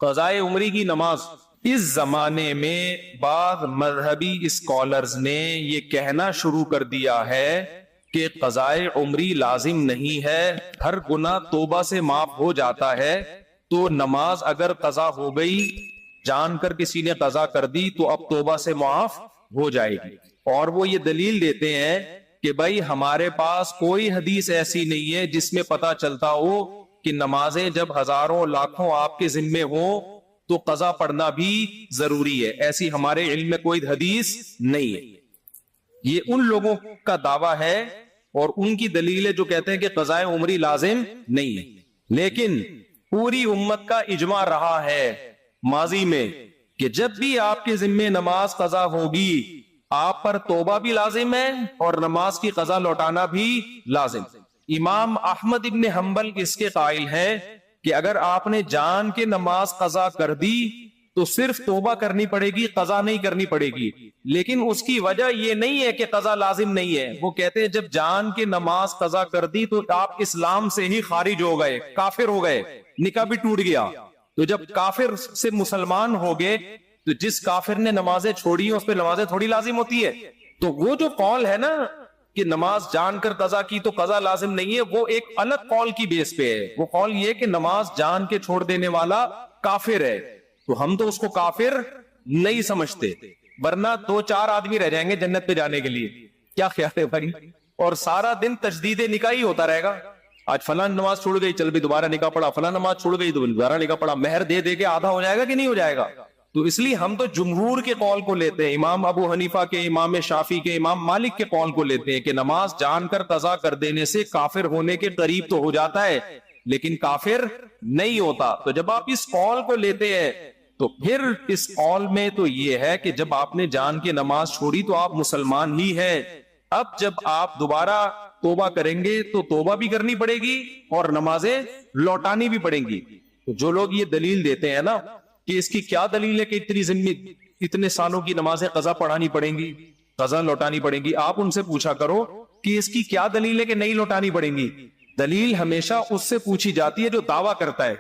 قضائے عمری کی نماز. اس زمانے میں بعض مذہبی اسکالرز نے یہ کہنا شروع کر دیا ہے کہ قضائے عمری لازم نہیں ہے, ہر گناہ توبہ سے معاف ہو جاتا ہے, تو نماز اگر قضا ہو گئی, جان کر کسی نے قضا کر دی, تو اب توبہ سے معاف ہو جائے گی. اور وہ یہ دلیل دیتے ہیں کہ بھائی ہمارے پاس کوئی حدیث ایسی نہیں ہے جس میں پتا چلتا ہو کہ نمازیں جب ہزاروں لاکھوں آپ کے ذمے ہوں تو قضا پڑھنا بھی ضروری ہے. ایسی ہمارے علم میں کوئی حدیث نہیں ہے. یہ ان لوگوں کا دعویٰ ہے اور ان کی دلیل ہے جو کہتے ہیں کہ قضائے عمری لازم نہیں ہے. لیکن پوری امت کا اجماع رہا ہے ماضی میں کہ جب بھی آپ کے ذمے نماز قضا ہوگی, آپ پر توبہ بھی لازم ہے اور نماز کی قضا لوٹانا بھی لازم. امام احمد ابن حنبل اس کے قائل ہیں کہ اگر آپ نے جان کے نماز قضا کر دی تو صرف توبہ کرنی پڑے گی, قضا نہیں کرنی پڑے گی. لیکن اس کی وجہ یہ نہیں ہے کہ قضا لازم نہیں ہے. وہ کہتے ہیں جب جان کے نماز قضا کر دی تو آپ اسلام سے ہی خارج ہو گئے, کافر ہو گئے, نکاح بھی ٹوٹ گیا. تو جب کافر سے مسلمان ہو گئے تو جس کافر نے نمازیں چھوڑی اس پہ نمازیں تھوڑی لازم ہوتی ہے. تو وہ جو قول ہے نا کہ نماز جان کر قضا کی تو قضا لازم نہیں ہے, وہ ایک الگ قول کی بیس پہ ہے. وہ قول یہ کہ نماز جان کے چھوڑ دینے والا کافر ہے, تو ہم تو اس کو کافر نہیں سمجھتے, ورنہ 2-4 آدمی رہ جائیں گے جنت پہ جانے کے لیے. کیا خیال ہے بھائی؟ اور سارا دن تجدید نکاح ہی ہوتا رہے گا. آج فلاں نماز چھوڑ گئی, چل بھی دوبارہ نکاح پڑا, فلاں نماز چھوڑ گئی تو دوبارہ نکاح پڑا. مہر دے دے کے آدھا ہو جائے گا کہ نہیں ہو جائے گا؟ تو اس لیے ہم تو جمہور کے قول کو لیتے ہیں, امام ابو حنیفہ کے, امام شافعی کے, امام مالک کے قول کو لیتے ہیں کہ نماز جان کر قضا کر دینے سے کافر ہونے کے قریب تو ہو جاتا ہے لیکن کافر نہیں ہوتا. تو جب آپ اس قول کو لیتے ہیں تو پھر اس قول میں تو یہ ہے کہ جب آپ نے جان کے نماز چھوڑی تو آپ مسلمان ہی ہیں. اب جب آپ دوبارہ توبہ کریں گے تو توبہ بھی کرنی پڑے گی اور نمازیں لوٹانی بھی پڑیں گی. تو جو لوگ یہ دلیل دیتے ہیں نا کہ اس کی کیا دلیل ہے کہ اتنے سالوں کی نمازیں قضا پڑھانی پڑیں گی, قضا لوٹانی پڑیں گی, آپ ان سے پوچھا کرو کہ اس کی کیا دلیل ہے کہ نہیں لوٹانی پڑیں گی. دلیل ہمیشہ اس سے پوچھی جاتی ہے جو دعویٰ کرتا ہے.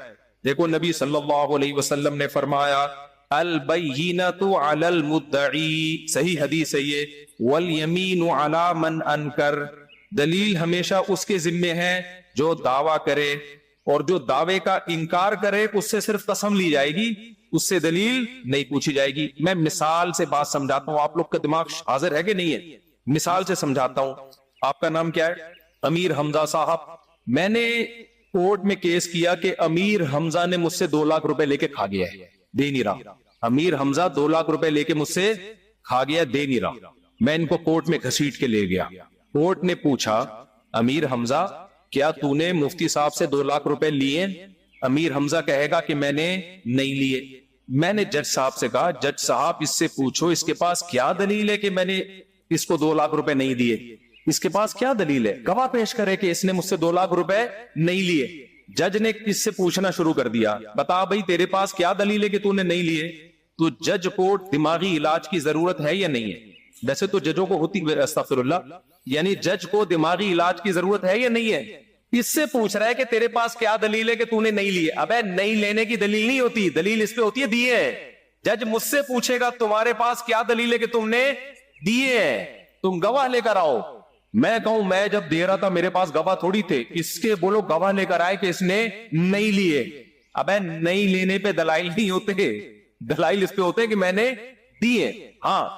دیکھو نبی صلی اللہ علیہ وسلم نے فرمایا البینۃ علی المدعی, صحیح حدیث ہے یہ, والیمین علی من انکر, دلیل ہمیشہ اس کے ذمے ہے جو دعویٰ کرے, اور جو دعوے کا انکار کرے اس سے صرف قسم لی جائے گی, اس سے دلیل نہیں پوچھی جائے گی. میں مثال سے بات سمجھاتا ہوں, آپ لوگ کا دماغ حاضر ہے کہ نہیں ہے؟ مثال سے سمجھاتا ہوں. آپ کا نام کیا ہے؟ امیر حمزہ صاحب. میں نے کورٹ میں کیس کیا کہ امیر حمزہ نے مجھ سے 2 لاکھ روپے لے کے کھا گیا ہے, دے نہیں رہا. امیر حمزہ 2 لاکھ روپے لے کے مجھ سے کھا گیا, دے نہیں رہا. میں ان کو کورٹ میں گھسیٹ کے لے گیا. کورٹ نے پوچھا امیر حمزہ کیا تو نے مفتی صاحب سے 2 لاکھ روپے لیے؟ امیر حمزہ کہے گا کہ میں نے نہیں لیے. میں نے جج صاحب سے کہا جج صاحب اس سے پوچھو اس کے پاس کیا دلیل ہے کہ میں نے اس کو 2 لاکھ روپے نہیں دیے, اس کے پاس کیا دلیل ہے, گواہ پیش کرے کہ اس نے مجھ سے 2 لاکھ روپے نہیں لیے. جج نے اس سے پوچھنا شروع کر دیا بتا بھائی تیرے پاس کیا دلیل ہے کہ تو نے نہیں لیے. تو جج کو دماغی علاج کی ضرورت ہے یا نہیں ہے؟ ویسے تو ججوں کو ہوتی, استغفر اللہ, یعنی جج کو دماغی علاج کی ضرورت ہے یا نہیں ہے؟ اس سے پوچھ رہا ہے کہ تیرے پاس کیا دلیل ہے کہ تو نے نہیں لیے. ابے نہیں لینے کی دلیل نہیں ہوتی, دلیل اس پہ ہوتی ہے دیے. جج مجھ سے پوچھے گا تمہارے پاس کیا دلیل ہے کہ تم نے دیے ہیں, تم گواہ لے کر آؤ. میں کہوں میں جب دے رہا تھا میرے پاس گواہ تھوڑی تھے, اس کے بولو گواہ لے کر آئے کہ اس نے نہیں لیے. ابے نہیں لینے پہ دلائل نہیں ہوتے, دلائل اس پہ ہوتے کہ میں نے دیے. ہاں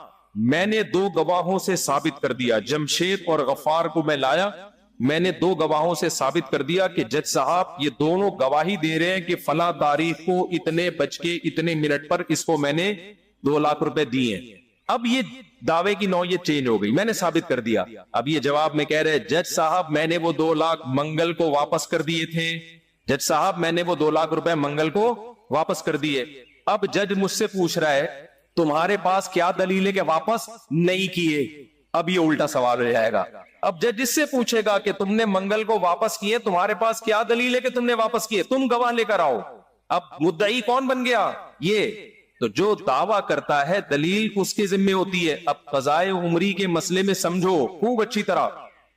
میں نے 2 گواہوں سے ثابت کر دیا, جمشید اور غفار کو میں لایا, میں نے 2 گواہوں سے ثابت کر دیا کہ جج صاحب یہ دونوں گواہی دے رہے ہیں کہ فلاں تاریخ کو اتنے بج کے اتنے منٹ پر اس کو میں نے 2 لاکھ روپے دیے. اب یہ دعوے کی نوعیت چینج ہو گئی, میں نے ثابت کر دیا. اب یہ جواب میں کہہ رہے جج صاحب میں نے وہ 2 لاکھ منگل کو واپس کر دیے تھے, جج صاحب میں نے وہ 2 لاکھ روپے منگل کو واپس کر دیے. اب جج مجھ سے پوچھ رہا ہے تمہارے پاس کیا دلیل ہے کہ واپس نہیں کیے. اب یہ الٹا سوال ہو جائے گا. اب جج اس سے پوچھے گا کہ تم نے منگل کو واپس کیے, تمہارے پاس کیا دلیل ہے کہ تم نے واپس کیے, تم گواہ لے کر آؤ. اب مدعی کون بن گیا؟ یہ. تو جو دعویٰ کرتا ہے دلیل اس کے ذمہ ہوتی ہے. اب قضائے عمری کے مسئلے میں سمجھو خوب اچھی طرح,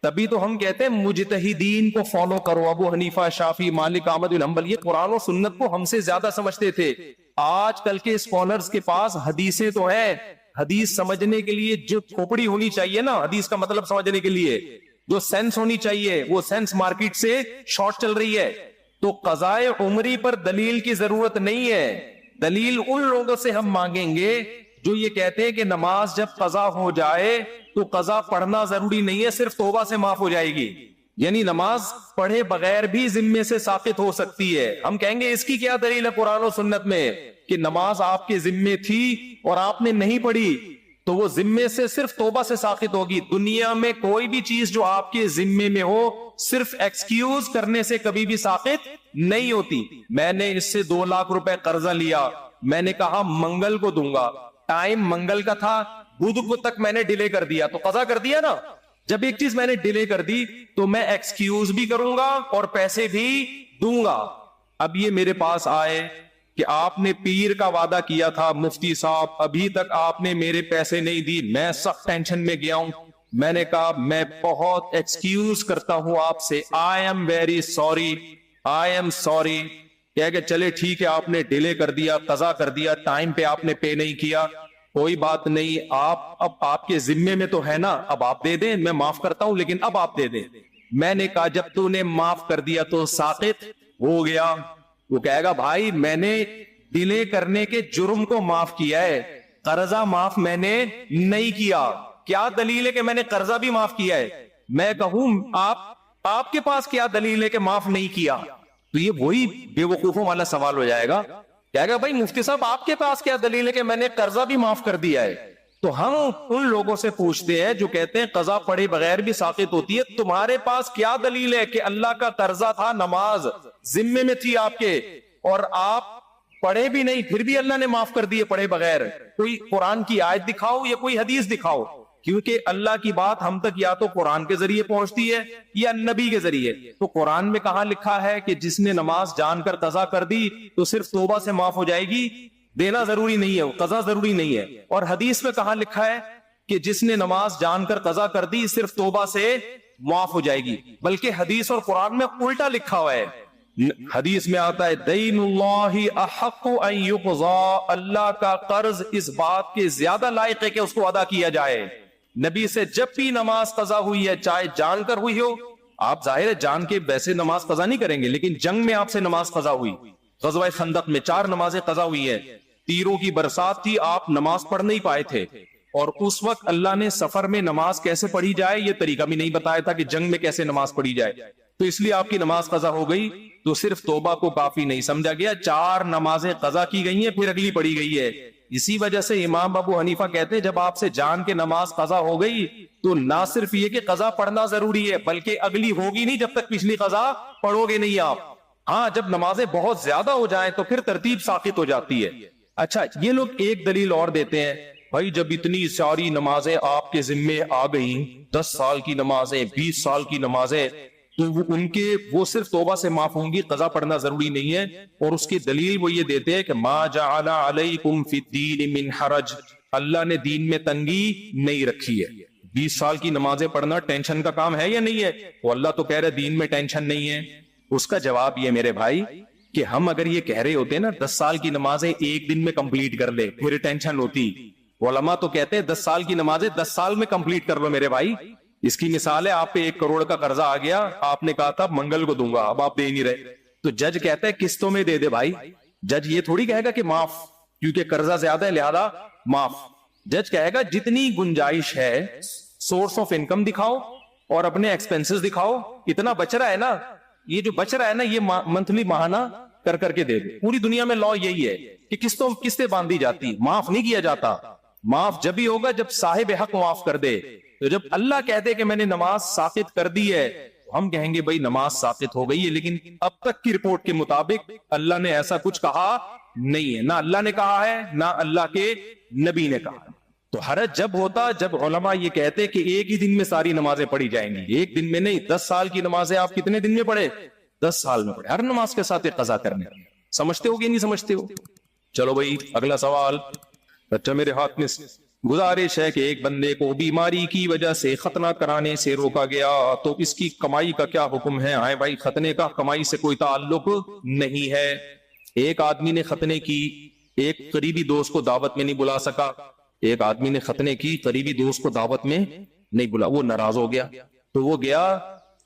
تبھی تو ہم کہتے ہیں مجتہدین کو فالو کرو، ابو حنیفہ، شافعی، مالک، احمد بن حنبل، یہ قرآن و سنت کو ہم سے زیادہ سمجھتے تھے۔ آج کل کے اسکالرز کے پاس حدیثیں تو ہیں، حدیث سمجھنے کے لیے جو کھوپڑی ہونی چاہیے نا، حدیث کا مطلب سمجھنے کے لیے جو سینس ہونی چاہیے، وہ سینس مارکیٹ سے شارٹ چل رہی ہے۔ تو قضاء عمری پر دلیل کی ضرورت نہیں ہے، دلیل ان لوگوں سے ہم مانگیں گے جو یہ کہتے ہیں کہ نماز جب قضا ہو جائے تو قضا پڑھنا ضروری نہیں ہے، صرف توبہ سے معاف ہو جائے گی، یعنی نماز پڑھے بغیر بھی ذمے سے ساقط ہو سکتی ہے۔ ہم کہیں گے اس کی کیا دلیل ہے قرآن و سنت میں کہ نماز آپ کے ذمے تھی اور آپ نے نہیں پڑھی تو وہ ذمے سے صرف توبہ سے ساقط ہوگی۔ دنیا میں کوئی بھی چیز جو آپ کے ذمے میں ہو صرف ایکسکیوز کرنے سے کبھی بھی ساقط نہیں ہوتی۔ میں نے اس سے 2 لاکھ روپے قرضہ لیا، میں نے کہا منگل کو دوں گا، ٹائم منگل کا تھا، بدھ کو تک میں نے ڈیلے کر دیا تو قضا کر دیا نا۔ جب ایک چیز میں نے ڈیلے کر دی تو میں ایکسکیوز بھی کروں گا اور پیسے بھی دوں گا۔ اب یہ میرے پاس آئے کہ آپ نے پیر کا وعدہ کیا تھا مفتی صاحب، ابھی تک آپ نے میرے پیسے نہیں دی، میں سخت ٹینشن میں گیا ہوں۔ میں نے کہا میں بہت ایکسکیوز کرتا ہوں آپ سے، I am very sorry, I am sorry. کہہ کہ چلے ٹھیک ہے، آپ نے ڈیلے کر دیا، قضا کر دیا، ٹائم پہ آپ نے پے نہیں کیا، کوئی بات نہیں، اب آپ کے ذمے میں تو ہے نا، اب آپ دے دیں، میں معاف کرتا ہوں لیکن اب آپ دے دیں۔ میں نے کہا جب تو نے معاف کر دیا تو ساقط ہو گیا۔ وہ کہے گا بھائی میں نے ڈیلے کرنے کے جرم کو معاف کیا ہے، قرضہ معاف میں نے نہیں کیا۔ کیا دلیل ہے کہ میں نے قرضہ بھی معاف کیا ہے؟ میں کہوں آپ کے پاس کیا دلیل ہے کہ معاف نہیں کیا؟ تو یہ وہی بے وقوفوں والا سوال ہو جائے گا، کہے گا بھائی مفتی صاحب آپ کے پاس کیا دلیل ہے کہ میں نے قرضہ بھی معاف کر دیا ہے؟ تو ہم ان لوگوں سے پوچھتے ہیں جو کہتے ہیں قضا پڑھے بغیر بھی ساقط ہوتی ہے، تمہارے پاس کیا دلیل ہے کہ اللہ کا قرضہ تھا، نماز ذمے میں تھی آپ کے اور آپ پڑھے بھی نہیں پھر بھی اللہ نے معاف کر دیے پڑھے بغیر؟ کوئی قرآن کی آیت دکھاؤ یا کوئی حدیث دکھاؤ، کیونکہ اللہ کی بات ہم تک یا تو قرآن کے ذریعے پہنچتی ہے یا نبی کے ذریعے۔ تو قرآن میں کہاں لکھا ہے کہ جس نے نماز جان کر قضا کر دی تو صرف توبہ سے معاف ہو جائے گی، دینا ضروری نہیں ہے، قضا ضروری نہیں ہے؟ اور حدیث میں کہاں لکھا ہے کہ جس نے نماز جان کر قضا کر دی صرف توبہ سے معاف ہو جائے گی؟ بلکہ حدیث اور قرآن میں الٹا لکھا ہوا ہے۔ حدیث میں آتا ہے دین اللہ احق ان یقضا، اللہ کا قرض اس بات کے زیادہ لائق ہے کہ اس کو ادا کیا جائے۔ نبی سے جب بھی نماز قضا ہوئی ہے، چاہے جان کر ہوئی ہو، آپ ظاہر ہے جان کے ویسے نماز قضا نہیں کریں گے، لیکن جنگ میں آپ سے نماز قضا ہوئی، غزوہ خندق میں 4 نمازیں قضا ہوئی ہے، تیروں کی برسات تھی، آپ نماز پڑھ نہیں پائے تھے، اور اس وقت اللہ نے سفر میں نماز کیسے پڑھی جائے یہ طریقہ بھی نہیں بتایا تھا کہ جنگ میں کیسے نماز پڑھی جائے، تو اس لیے آپ کی نماز قضا ہو گئی۔ تو صرف توبہ کو کافی نہیں سمجھا گیا، 4 نمازیں قضا کی گئی ہیں پھر اگلی پڑھی گئی ہے۔ اسی وجہ سے امام ابو حنیفہ کہتے ہیں جب آپ سے جان کے نماز قضا ہو گئی تو نہ صرف یہ کہ قضا پڑھنا ضروری ہے بلکہ اگلی ہوگی نہیں جب تک پچھلی قضا پڑھو گے نہیں آپ۔ ہاں جب نمازیں بہت زیادہ ہو جائیں تو پھر ترتیب ساقط ہو جاتی ہے۔ اچھا یہ لوگ ایک دلیل اور دیتے ہیں، بھائی جب اتنی ساری نمازیں آپ کے ذمے آ گئیں، 10 سال کی نمازیں، 20 سال کی نمازیں، تو ان کے وہ صرف توبہ سے معاف ہوں گی، قضا پڑھنا ضروری نہیں ہے۔ اور اس کی دلیل وہ یہ دیتے ہیں کہ ما جعل علیکم فی الدین من حرج، اللہ نے دین میں تنگی نہیں رکھی ہے۔ 20 سال کی نمازیں پڑھنا ٹینشن کا کام ہے یا نہیں ہے؟ وہ اللہ تو کہہ رہے دین میں ٹینشن نہیں ہے۔ اس کا جواب یہ میرے بھائی کہ ہم اگر یہ کہہ رہے ہوتے نا 10 سال کی نمازیں ایک دن میں کمپلیٹ کر لے پھر ٹینشن ہوتی، علماء تو کہتے ہیں 10 سال کی نمازیں 10 سال میں کمپلیٹ کر لو میرے بھائی۔ اس کی مثال ہے آپ پہ 1 کروڑ کا قرضہ آ گیا، آپ نے کہا تھا منگل کو دوں گا، اب آپ دے نہیں رہے، تو جج کہتا ہے قسطوں میں دے دے بھائی۔ جج یہ تھوڑی کہے گا کہ معاف، کیونکہ قرضہ زیادہ ہے لہذا معاف۔ جج کہے گا جتنی گنجائش ہے سورس آف انکم دکھاؤ اور اپنے ایکسپینسز دکھاؤ، اتنا بچ رہا ہے نا، یہ جو بچ رہا ہے نا یہ منتھلی ماہانہ کر کر کے دے دے۔ پوری دنیا میں لا یہی ہے کہ قسطیں باندھی جاتی، معاف نہیں کیا جاتا۔ معاف جب ہی ہوگا جب صاحب حق معاف کر دے۔ تو جب اللہ کہتے کہ میں نے نماز ساقط کر دی ہے، ہم کہیں گے بھائی نماز ساقط ہو گئی ہے، لیکن اب تک کی رپورٹ کے مطابق اللہ نے ایسا کچھ کہا نہیں ہے، نہ اللہ نے کہا ہے نہ اللہ کے نبی نے کہا۔ تو حرج جب ہوتا جب علماء یہ کہتے کہ ایک ہی دن میں ساری نمازیں پڑھی جائیں گی، ایک دن میں نہیں، 10 سال کی نمازیں آپ کتنے دن میں پڑھے؟ 10 سال میں پڑھے، ہر نماز کے ساتھ ایک قضا کرنے۔ سمجھتے ہو کہ نہیں سمجھتے ہو؟ چلو بھائی اگلا سوال، اچھا میرے ہاتھ میں گزارش ہے کہ ایک بندے کو بیماری کی وجہ سے ختنہ کرانے سے روکا گیا تو اس کی کمائی کا کیا حکم ہے؟ آئے بھائی، ختنے کا کمائی سے کوئی تعلق نہیں ہے. ایک آدمی نے ختنے کی، ایک قریبی دوست کو دعوت میں نہیں بلا سکا. ایک آدمی نے ختنے کی، قریبی دوست کو دعوت میں نہیں بلا، وہ ناراض ہو گیا تو وہ گیا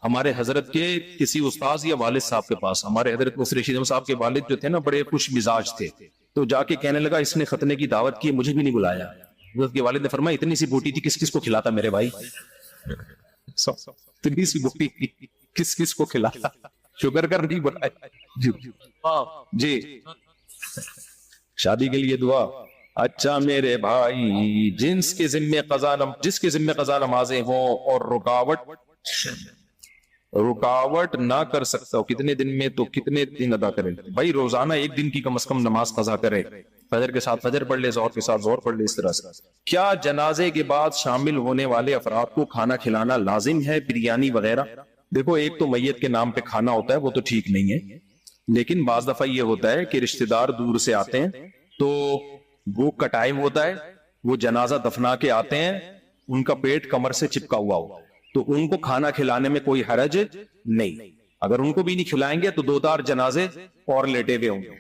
ہمارے حضرت کے کسی استاذ یا والد صاحب کے پاس. ہمارے حضرت مفتی رشید احمد صاحب کے والد جو تھے نا بڑے خوش مزاج تھے، تو جا کے کہنے لگا اس نے ختنے کی دعوت کی، مجھے بھی نہیں بلایا. حضرت کے والد نے فرمایا اتنی سی بوٹی تھی، کس کس کو کھلاتا میرے بھائی؟ اتنی سی بوٹی کس کس کو کھلاتا؟ شوگر کر نہیں بلایا. جی شادی کے لیے دعا. اچھا میرے بھائی، جس کے ذمہ قضا نمازیں ہوں اور رکاوٹ نہ کر سکتا ہو کتنے دن میں، تو کتنے دن ادا کرے؟ بھائی روزانہ ایک دن کی کم از کم نماز قضا کرے. فجر کے ساتھ فجر پڑھ لے، ظہر کے ساتھ ظہر پڑھ لے. اس طرح سے کیا جنازے کے بعد شامل ہونے والے افراد کو کھانا کھلانا لازم ہے، بریانی وغیرہ؟ دیکھو ایک تو میت کے نام پہ کھانا ہوتا ہے، وہ تو ٹھیک نہیں ہے. لیکن بعض دفعہ یہ ہوتا ہے کہ رشتہ دار دور سے آتے ہیں تو بھوک کا ٹائم ہوتا ہے، وہ جنازہ دفنا کے آتے ہیں، ان کا پیٹ کمر سے چپکا ہوا ہو، تو ان کو کھانا کھلانے میں کوئی حرج نہیں. اگر ان کو بھی نہیں کھلائیں گے تو 2 جنازے اور لیٹے ہوئے ہوں گے،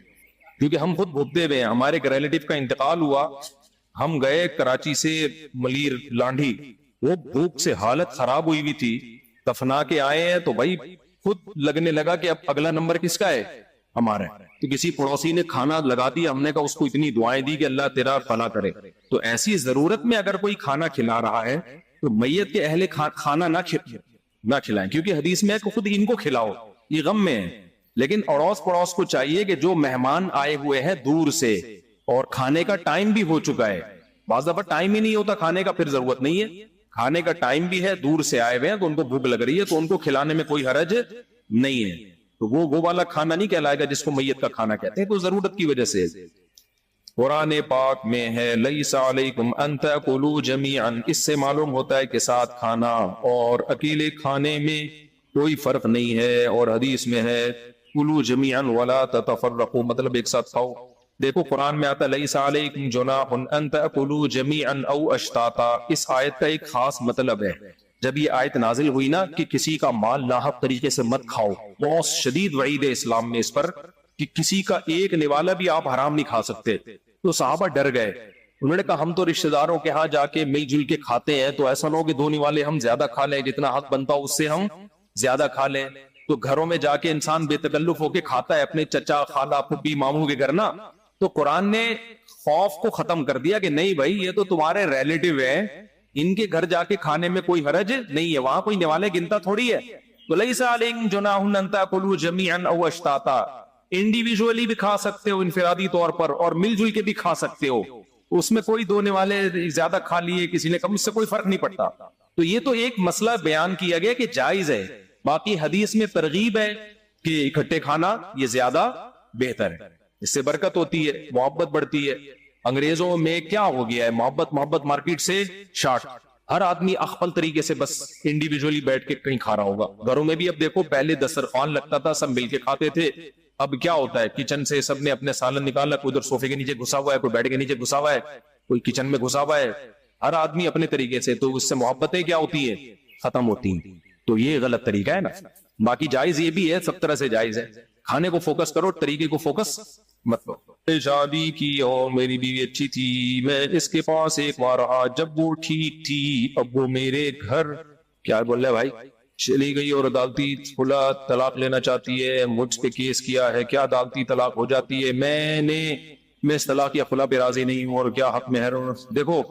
کیونکہ ہم خود بھوکتے ہوئے ہیں. ہمارے ایک ریلیٹیو کا انتقال ہوا، ہم گئے کراچی سے ملیر لانڈھی، وہ بھوک سے حالت خراب ہوئی ہوئی تھی، دفنا کے آئے ہیں تو بھائی خود لگنے لگا کہ اب اگلا نمبر کس کا ہے؟ ہمارا. تو کسی پڑوسی نے کھانا لگا دیا، ہم نے کہا اس کو اتنی دعائیں دی کہ اللہ تیرا بھلا کرے. تو ایسی ضرورت میں اگر کوئی کھانا کھلا رہا ہے تو میت کے اہل کھانا نہ کھلائیں، کیونکہ حدیث میں ہے کہ خود ان کو کھلاؤ، یہ غم میں ہے. لیکن اڑوس پڑوس کو چاہیے کہ جو مہمان آئے ہوئے ہیں دور سے اور کھانے کا ٹائم بھی ہو چکا ہے، بعض دفعہ ٹائم ہی نہیں ہوتا کھانے کا، پھر ضرورت نہیں ہے. کھانے کا ٹائم بھی ہے، دور سے آئے ہوئے ہیں تو ان کو بھوک لگ رہی ہے، تو ان کو کھلانے میں کوئی حرج نہیں ہے. تو وہ والا کھانا نہیں کہلائے گا جس کو میت کا کھانا کہتے ہیں، تو ضرورت کی وجہ سے. قرآن پاک میں ہے لیس علیکم ان تاکلوا جمیعا، اس سے معلوم ہوتا ہے کہ ساتھ کھانا اور اکیلے کھانے میں کوئی فرق نہیں ہے. اور حدیث میں ہے کلوا جمیعا ولا تتفرقوا، مطلب ایک ساتھ کھاؤ. دیکھو قرآن میں آتا ہے لیس علیکم جناح ان تاکلوا جمیعا او اشتاتا، اس آیت کا ایک خاص مطلب ہے. جب یہ آیت نازل ہوئی نا کہ کسی کا مال ناحق طریقے سے مت کھاؤ، بہت شدید وعید ہے اسلام میں اس پر کہ کسی کا ایک نوالا بھی آپ حرام نہیں کھا سکتے. تو صحابہ ڈر گئے، انہوں نے کہا ہم تو رشتہ داروں کے ہاں جا کے مل جل کے کھاتے ہیں، تو ایسا نہ ہو کہ 2 نوالے ہم زیادہ کھا لیں، جتنا حق بنتا ہو اس سے ہم زیادہ کھا لیں. تو گھروں میں جا کے انسان بے تکلف ہو کے کھاتا ہے اپنے چچا خالہ پھوپھی ماموں کے گھر نا. تو قرآن نے خوف کو ختم کر دیا کہ نہیں بھائی یہ تو تمہارے ریلیٹیو ہیں، ان کے گھر جا کے کھانے میں کوئی حرج نہیں ہے، وہاں کوئی نوالے گنتا تھوڑی ہے. تو لیس علیکم جناح ان تاکلوا جمیعا او اشتاتا، انڈیویجولی بھی کھا سکتے ہو انفرادی طور پر، اور مل جل کے بھی کھا سکتے ہو. اس میں کوئی 2 نوالے زیادہ کھا لیے کسی نے کم، اس سے کوئی فرق نہیں پڑتا. تو یہ تو ایک مسئلہ بیان کیا گیا کہ جائز ہے. باقی حدیث میں ترغیب ہے کہ اکٹھے کھانا یہ زیادہ بہتر ہے، اس سے برکت ہوتی ہے، محبت بڑھتی ہے. انگریزوں میں کیا ہو گیا ہے، محبت مارکیٹ سے شارٹ. ہر آدمی اخپل طریقے سے بس انڈیویجولی بیٹھ کے کہیں کھا رہا ہوگا. گھروں میں بھی اب دیکھو پہلے دسترخوان لگتا تھا، سب مل کے کھاتے تھے. اب کیا ہوتا ہے کچن سے سب نے اپنے سالن نکالا، کوئی ادھر صوفے کے نیچے گھسا ہوا ہے، کوئی بیڈ کے نیچے گھسا ہوا ہے، کوئی کچن میں گھسا ہوا ہے، ہر آدمی اپنے طریقے سے. تو اس سے محبتیں کیا ہوتی ہیں، ختم ہوتی ہیں. تو یہ غلط طریقہ ہے نا. باقی جائز یہ بھی ہے، سب طرح سے جائز ہے. کھانے کو فوکس کرو، طریقے کو فوکس مت کرو. شادی کی اور میری بیوی اچھی تھی، میں اس کے پاس ایک بار رہا، جب وہ ٹھیک تھی اب وہ میرے گھر کیا بول رہے بھائی چلی گئی اور عدالتی کھلا طلاق لینا چاہتی ہے. مجھ پہ کیس کیا ہے، کیا عدالتی طلاق ہو جاتی ہے؟ میں اس طلاق یا خلا پہ راضی نہیں ہوں، اور کیا حق میں ہے. دیکھو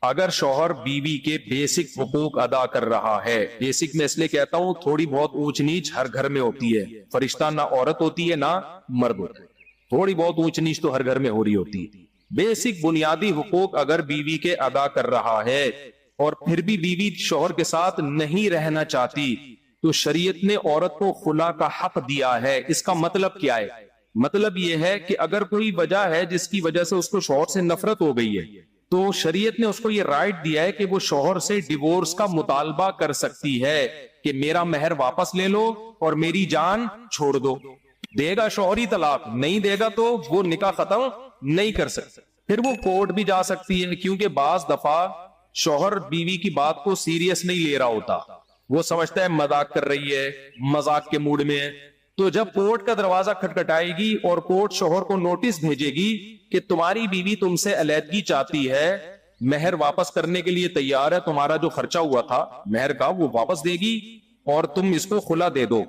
اگر شوہر بیوی کے بیسک حقوق ادا کر رہا ہے، بیسک میں اس لیے کہتا ہوں تھوڑی بہت اونچ نیچ ہر گھر میں ہوتی ہے، فرشتہ نہ عورت ہوتی ہے نہ مرد ہوتا ہے، تھوڑی بہت اونچ نیچ تو ہر گھر میں ہو رہی ہوتی ہے. بیسک بنیادی حقوق اگر بیوی کے ادا کر رہا ہے اور پھر بھی بیوی شوہر کے ساتھ نہیں رہنا چاہتی، تو شریعت نے عورت کو خلا کا حق دیا ہے. اس کا مطلب کیا ہے؟ مطلب یہ ہے کہ اگر کوئی وجہ ہے جس کی وجہ سے اس کو شوہر سے نفرت ہو گئی ہے، تو شریعت نے اس کو یہ رائٹ دیا ہے کہ وہ شوہر سے ڈیورس کا مطالبہ کر سکتی ہے کہ میرا مہر واپس لے لو اور میری جان چھوڑ دو. دے گا شوہر ہی طلاق، نہیں دے گا تو وہ نکاح ختم نہیں کر سکتا. پھر وہ کورٹ بھی جا سکتی ہے، کیونکہ بعض دفعہ شوہر بیوی کی بات کو سیریس نہیں لے رہا ہوتا، وہ سمجھتا ہے مذاق کر رہی ہے، مذاق کے موڈ میں ہے۔ تو جب کورٹ کا دروازہ کھٹکھٹائے گی اور کورٹ شوہر کو نوٹس بھیجے گی کہ تمہاری بیوی تم سے علیحدگی چاہتی ہے، مہر واپس کرنے کے لیے تیار ہے، تمہارا جو خرچہ ہوا تھا مہر کا وہ واپس دے گی اور تم اس کو خلا دے دو،